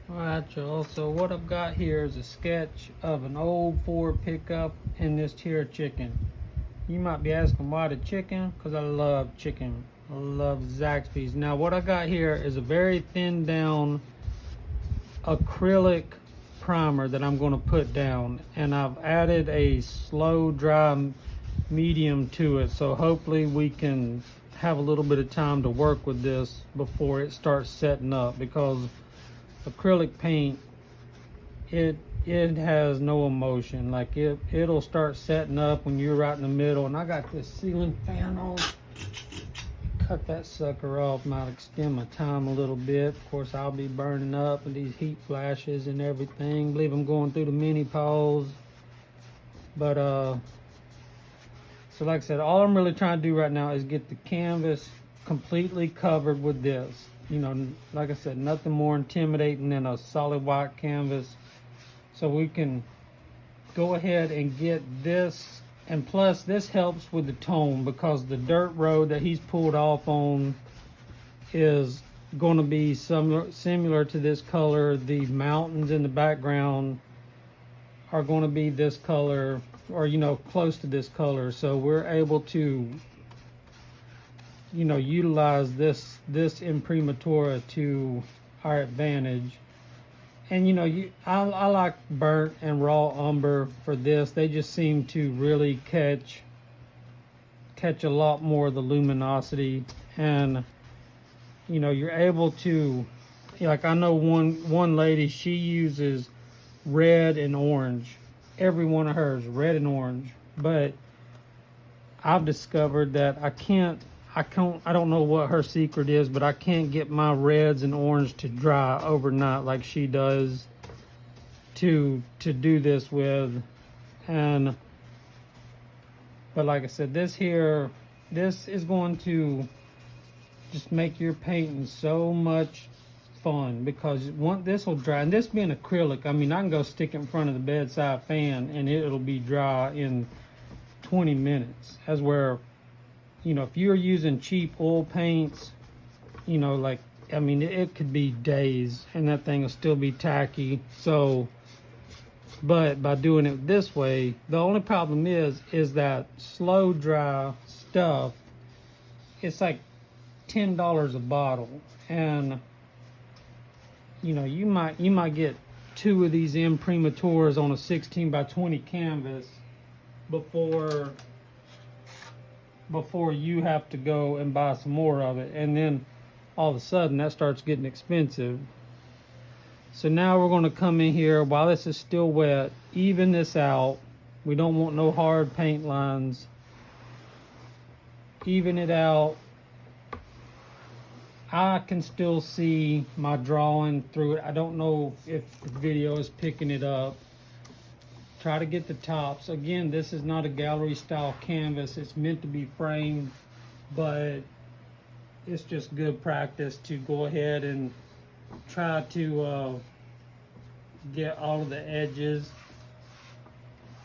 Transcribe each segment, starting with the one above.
Alright, y'all, so what I've got here is a sketch of an old Ford pickup and this here chicken. You might be asking why the chicken? Because I love chicken. I love Zaxby's. Now what I got here is a very thin down acrylic primer that I'm going to put down, and I've added a slow dry medium to it, so hopefully we can have a little bit of time to work with this before it starts setting up, because acrylic paint, it has no emotion. Like it'll start setting up when you're right in the middle. And I got this ceiling fan on. Cut that sucker off, might extend my time a little bit. Of course, I'll be burning up with these heat flashes and everything. I believe I'm going through the mini pause. But so like I said, all I'm really trying to do right now is get the canvas completely covered with this. You know, like I said, nothing more intimidating than a solid white canvas. So we can go ahead and get this, and plus this helps with the tone, because the dirt road that he's pulled off on is going to be similar to this color. The mountains in the background are going to be this color, or you know, close to this color. So we're able to, you know, utilize this Imprimatura to our advantage. And you know, I like burnt and raw umber for this. They just seem to really catch a lot more of the luminosity. And you know, you're able to, like, I know one lady, she uses red and orange. Every one of hers red and orange. But I've discovered that I don't know what her secret is, but I can't get my reds and orange to dry overnight like she does to do this with. And but like I said, this is going to just make your painting so much fun, because this will dry. And this being acrylic, I mean, I can go stick it in front of the bedside fan and it'll be dry in 20 minutes. As where, you know, if you're using cheap oil paints, you know, like, I mean, it could be days and that thing will still be tacky. So, but by doing it this way, the only problem is that slow dry stuff, it's like $10 a bottle. And, you know, you might get 2 of these Imprimaturas on a 16 by 20 canvas before you have to go and buy some more of it. And then all of a sudden that starts getting expensive. So now we're going to come in here while this is still wet, even this out. We don't want no hard paint lines. Even it out. I can still see my drawing through it. I don't know if the video is picking it up. Try to get the tops. Again, this is not a gallery style canvas. It's meant to be framed, but it's just good practice to go ahead and try to get all of the edges.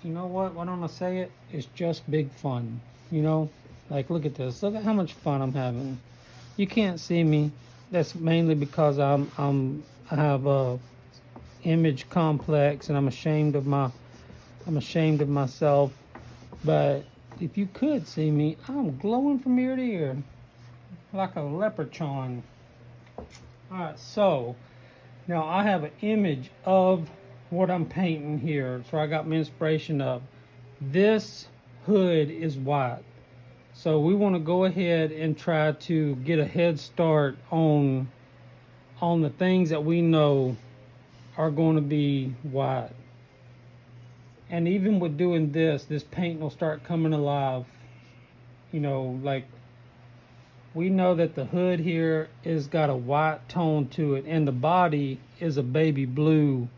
You know what? Why don't I say it? It's just big fun. You know, like, look at this. Look at how much fun I'm having. You can't see me. That's mainly because I have a image complex, and I'm ashamed of myself. But if you could see me, I'm glowing from ear to ear like a leprechaun. Alright, so now I have an image of what I'm painting here. So I got my inspiration of this hood is white. So we want to go ahead and try to get a head start on the things that we know are going to be white. And even with doing this paint will start coming alive. You know, like, we know that the hood here is got a white tone to it, and the body is a baby blue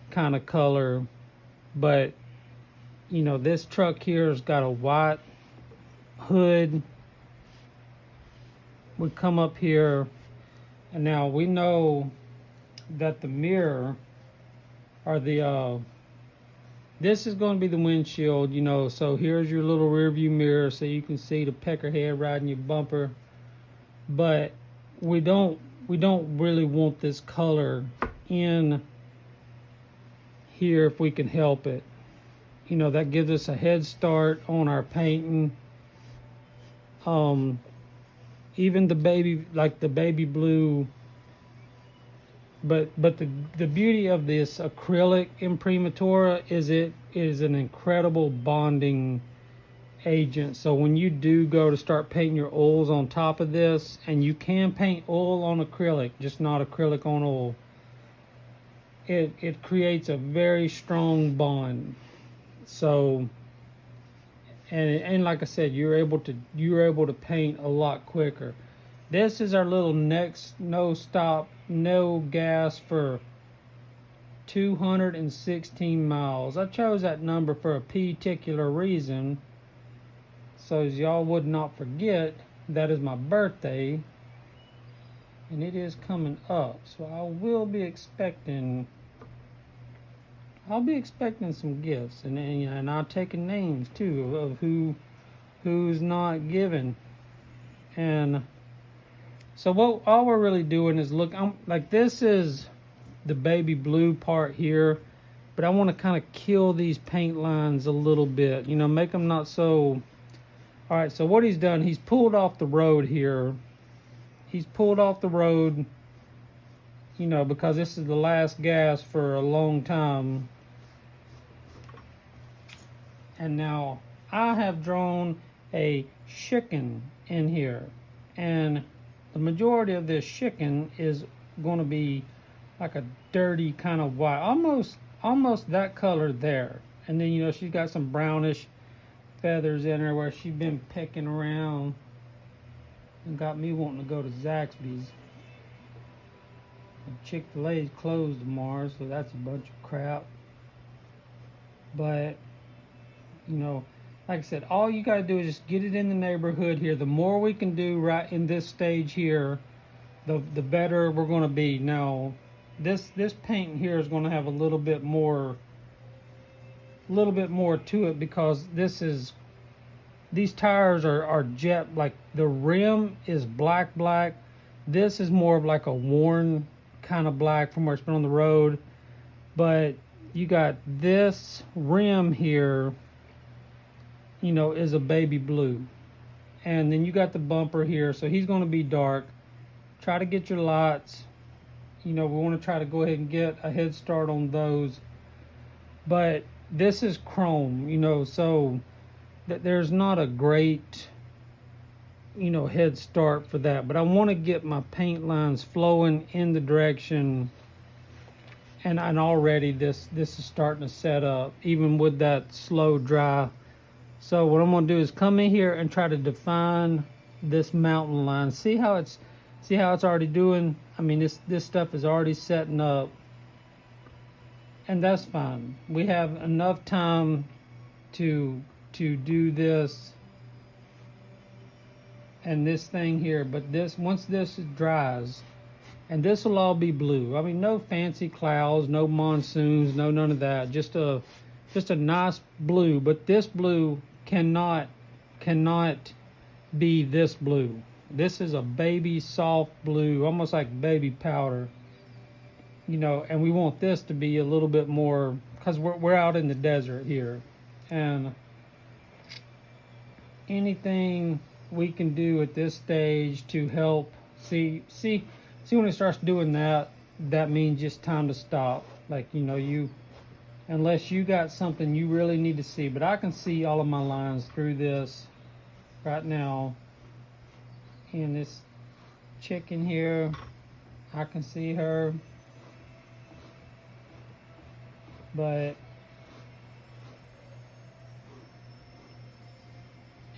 kind of color. But, you know, this truck here has got a white hood. We come up here, and now we know that the mirror, or this is going to be the windshield, you know. So here's your little rear view mirror, so you can see the peckerhead riding your bumper. But we don't really want this color in here if we can help it. You know, that gives us a head start on our painting. Even the baby, like the baby blue, but the beauty of this acrylic Imprimatura is it is an incredible bonding agent. So when you do go to start painting your oils on top of this, and you can paint oil on acrylic, just not acrylic on oil, it creates a very strong bond. So and like I said, you're able to paint a lot quicker. This is our little next no stop, no gas for 216 miles. I chose that number for a particular reason, so as y'all would not forget, that is my birthday, and it is coming up. So I'll be expecting some gifts, and I'll taking names too of who's not giving. And so all we're really doing is look. Like, this is the baby blue part here, but I want to kind of kill these paint lines a little bit. You know, make them not so. All right. So what he's done, he's pulled off the road here. He's pulled off the road. You know, because this is the last gas for a long time. And now I have drawn a chicken in here, and the majority of this chicken is going to be like a dirty kind of white, almost that color there. And then, you know, she's got some brownish feathers in her where she's been pecking around and got me wanting to go to Zaxby's. Chick-fil-A's closed tomorrow, so that's a bunch of crap. But, you know, like I said, all you gotta do is just get it in the neighborhood here. The more we can do right in this stage here, the better we're gonna be. Now, this paint here is gonna have a little bit more to it, because these tires are jet, like the rim is black. This is more of like a worn kind of black from where it's been on the road. But you got this rim here, you know, is a baby blue. And then you got the bumper here, so he's going to be dark. Try to get your lights. You know, we want to try to go ahead and get a head start on those. But this is chrome, you know, so there's not a great, you know, head start for that. But I want to get my paint lines flowing in the direction, and already this is starting to set up, even with that slow dry. So what I'm going to do is come in here and try to define this mountain line. See how it's already doing? I mean, this stuff is already setting up, and that's fine. We have enough time to do this and this thing here. But once this dries, and this will all be blue. I mean, no fancy clouds, no monsoons, no none of that. Just a nice blue. But this blue cannot be this blue. This is a baby soft blue, almost like baby powder, you know. And we want this to be a little bit more, because we're out in the desert here, and anything we can do at this stage to help. See when it starts doing that means it's time to stop. Like, you know, unless you got something you really need to see. But I can see all of my lines through this right now. And this chicken here, I can see her. But,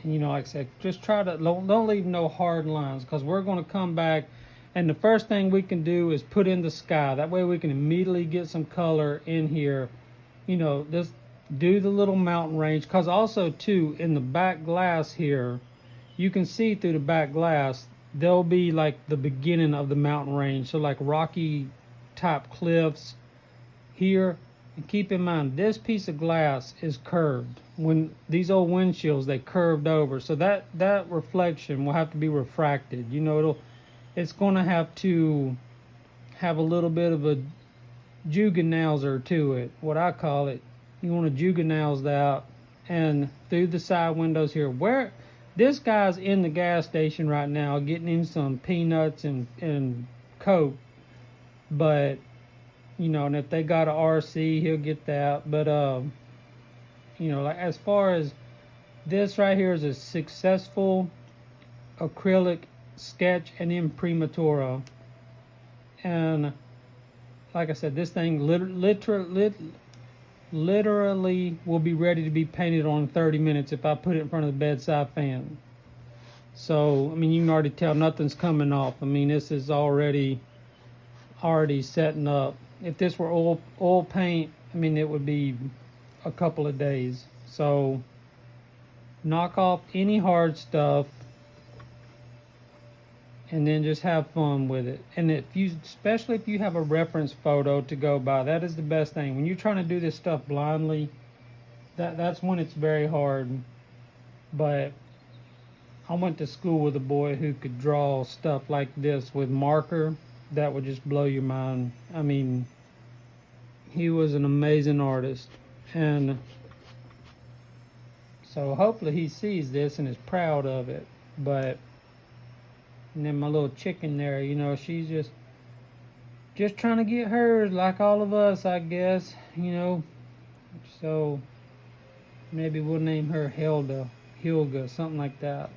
you know, like I said, just try to, don't leave no hard lines, because we're going to come back. And the first thing we can do is put in the sky. That way we can immediately get some color in here. You know, just do the little mountain range. Because also, too, in the back glass here, you can see through the back glass, there'll be like the beginning of the mountain range. So like rocky type cliffs here. And keep in mind, this piece of glass is curved. When these old windshields, they curved over. So that reflection will have to be refracted. You know, it's going to have a little bit of jugenauser to it, what I call it. You want to jugenaus out and through the side windows here. Where this guy's in the gas station right now getting in some peanuts and Coke, but you know, and if they got a RC, he'll get that. But you know, like as far as this right here is a successful acrylic sketch and Imprimatura, and like I said, this thing literally will be ready to be painted on 30 minutes if I put it in front of the bedside fan. So I mean, you can already tell nothing's coming off. I mean, this is already setting up. If this were oil paint, I mean, it would be a couple of days. So knock off any hard stuff and then just have fun with it. And especially if you have a reference photo to go by, that is the best thing. When you're trying to do this stuff blindly, that's when it's very hard. But I went to school with a boy who could draw stuff like this with marker. That would just blow your mind. I mean, he was an amazing artist. And so hopefully he sees this and is proud of it. But, and then my little chicken there, you know, she's just trying to get hers like all of us, I guess, you know. So maybe we'll name her Hilga, something like that.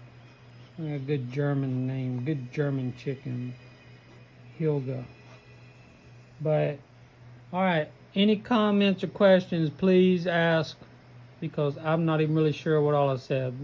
A good German name, good German chicken. Hilga. But all right, any comments or questions, please ask, because I'm not even really sure what all I said.